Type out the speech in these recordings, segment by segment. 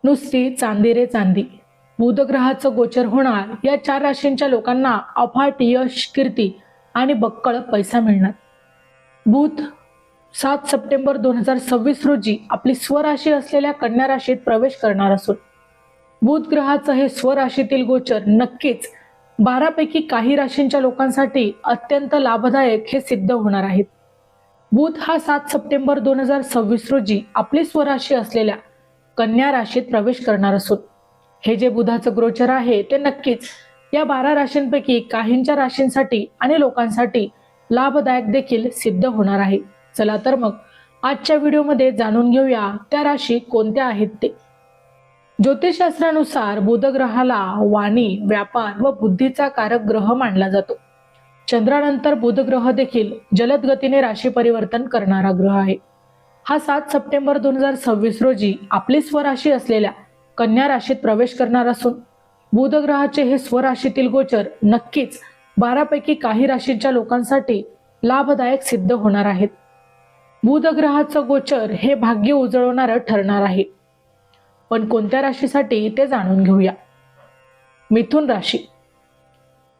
नुसती चांदी रे चांदी. बुध ग्रहाचं गोचर होणार या 4 राशींच्या लोकांना अफाट यश, कीर्ती आणि बक्कळ पैसा मिळणार. बुध 7 सप्टेंबर 2026 रोजी आपली स्वराशी असलेल्या कन्या राशीत प्रवेश करणार असून बुध ग्रहाचं हे स्वराशीतील गोचर नक्कीच 12 पैकी काही राशींच्या लोकांसाठी अत्यंत लाभदायक हे सिद्ध होणार आहेत. बुध हा 7 सप्टेंबर 2026 रोजी आपली स्वराशी असलेल्या कन्या राशीत प्रवेश करणार असून हे जे बुधाचं गोचर आहे ते नक्कीच या 12 राशींपैकी काहींच्या राशींसाठी आणि लोकांसाठी लाभदायक देखील सिद्ध होणार आहे. चला तर मग आजच्या व्हिडिओमध्ये जाणून घेऊया त्या राशी कोणत्या आहेत ते. ज्योतिषशास्त्रानुसार बुध ग्रहाला वाणी, व्यापार व बुद्धीचा कारक ग्रह मानला जातो. चंद्रानंतर बुध ग्रह देखील जलद गतीने राशी परिवर्तन करणारा ग्रह आहे. हा 7 सप्टेंबर 2026 रोजी आपली स्वराशी असलेल्या कन्या राशीत प्रवेश करणार असून बुध ग्रहाचे हे स्वराशीतील गोचर नक्कीच 12 पैकी काही राशींच्या लोकांसाठी लाभदायक सिद्ध होणार आहेत. बुध ग्रहाचं गोचर हे भाग्य उजळवणारं ठरणार आहे. पण कोणत्या राशीसाठी ते जाणून घेऊया. मिथुन राशी.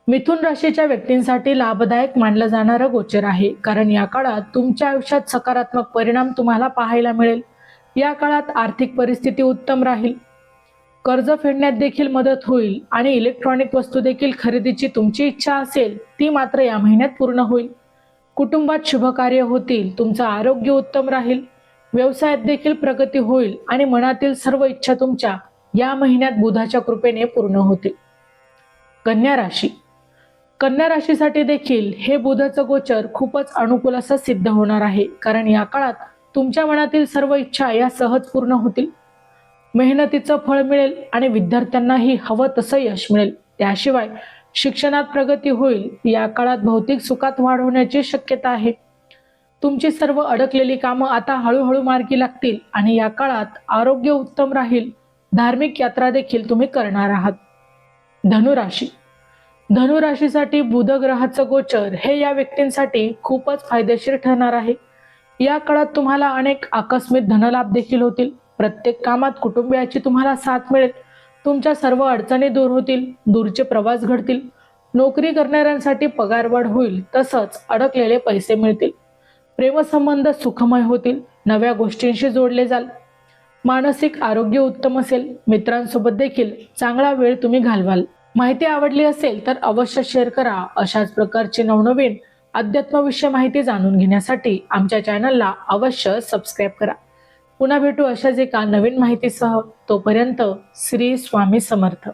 मिथुन राशीच्या व्यक्तींसाठी लाभदायक मानलं जाणारं गोचर आहे, कारण या काळात तुमच्या आयुष्यात सकारात्मक परिणाम तुम्हाला पाहायला मिळेल. या काळात आर्थिक परिस्थिती उत्तम राहील, कर्ज फेडण्यात देखील मदत होईल आणि इलेक्ट्रॉनिक वस्तू देखील खरेदीची तुमची इच्छा असेल ती मात्र या महिन्यात पूर्ण होईल. कुटुंबात शुभकार्य होतील, तुमचं आरोग्य उत्तम राहील, व्यवसायात देखील प्रगती होईल आणि मनातील सर्व इच्छा तुमच्या या महिन्यात बुधाच्या कृपेने पूर्ण होतील. कन्या राशी. कन्या राशीसाठी देखील हे बुधाचं गोचर खूपच अनुकूल असं सिद्ध होणार आहे, कारण या काळात तुमच्या मनातील सर्व इच्छा या सहज पूर्ण होतील. मेहनतीचं फळ मिळेल आणि विद्यार्थ्यांनाही हवं तसं यश मिळेल. त्याशिवाय शिक्षणात प्रगती होईल. या काळात भौतिक सुखात वाढ होण्याची शक्यता आहे. तुमची सर्व अडकलेली कामं आता हळूहळू मार्गी लागतील आणि या काळात आरोग्य उत्तम राहील. धार्मिक यात्रा देखील तुम्ही करणार आहात. धनुराशी. धनुराशीसाठी बुध ग्रहाचं गोचर हे या व्यक्तींसाठी खूपच फायदेशीर ठरणार आहे. या काळात तुम्हाला अनेक आकस्मिक धनलाभ देखील होतील. प्रत्येक कामात कुटुंबियाची तुम्हाला साथ मिळेल. तुमच्या सर्व अडचणी दूर होतील. दूरचे प्रवास घडतील. नोकरी करणाऱ्यांसाठी पगारवाढ होईल. तसंच अडकलेले पैसे मिळतील. प्रेमसंबंध सुखमय होतील. नव्या गोष्टींशी जोडले जाल. मानसिक आरोग्य उत्तम असेल. मित्रांसोबत देखील चांगला वेळ तुम्ही घालवाल. माहिती आवडली असेल तर अवश्य शेअर करा. अशाच प्रकारची नवनवीन अध्यात्मविषयी माहिती जाणून घेण्यासाठी आमच्या चॅनलला अवश्य सबस्क्राईब करा. पुन्हा भेटू अशाच एका नवीन माहितीसह. तोपर्यंत श्री स्वामी समर्थ.